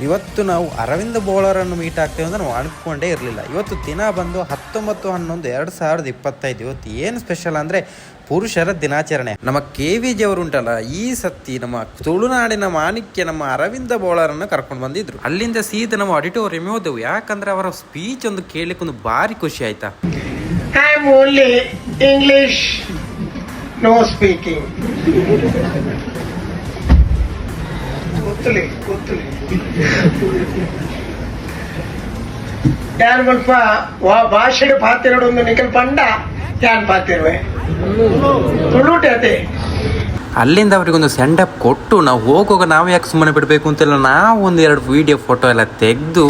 ಇವತ್ತು ನಾವು ಅರವಿಂದ ಬೋಳರನ್ನು ಮೀಟ್ ಆಗ್ತೇವೆ ಅಂತ ನಾವು ಅನ್ಕೊಂಡೇ ಇರಲಿಲ್ಲ. ಇವತ್ತು ದಿನ ಬಂದು 19/11/2025. ಇವತ್ತು ಏನು ಸ್ಪೆಷಲ್ ಅಂದರೆ ಪುರುಷರ ದಿನಾಚರಣೆ. ನಮ್ಮ KVJ ಅವರು ಉಂಟಲ್ಲ, ಈ ಸತಿ ನಮ್ಮ ತುಳುನಾಡಿನ ಮಾಣಿಕ್ಯ ನಮ್ಮ ಅರವಿಂದ ಬೋಳರನ್ನು ಕರ್ಕೊಂಡು ಬಂದಿದ್ರು. ಅಲ್ಲಿಂದ ಸೀದಾ ನಾವು ಆಡಿಟೋರಿಯಂ ಹೋದೆವು. ಯಾಕಂದ್ರೆ ಅವರ ಸ್ಪೀಚ್ ಒಂದು ಕೇಳಲಿಕ್ಕೆ ಒಂದು ಭಾರಿ ಖುಷಿ ಆಯ್ತಾ. I am only English no speaking. ಗೊತ್ತಲಿ ಯಾರು ಸ್ವಲ್ಪ ಭಾಷೆ ಪಾತಿರೋಡು ಒಂದು ನಿಖಲ್ ಪಂಡ ಯಾನ್ ಪಾತಿರುವೆ ತುಳುಟೆ ಅದೇ. ಅಲ್ಲಿಂದ ಅವರಿಗೊಂದು ಸೆಂಡ್ ಅಪ್ ಕೊಟ್ಟು ನಾವು ಹೋಗುವಾಗ ನಾವು ಯಾಕೆ ಸುಮ್ಮನೆ ಬಿಡಬೇಕು ಅಂತೆಲ್ಲ ನಾವು 1-2 ವಿಡಿಯೋ ಫೋಟೋ ಎಲ್ಲ ತೆಗೆದು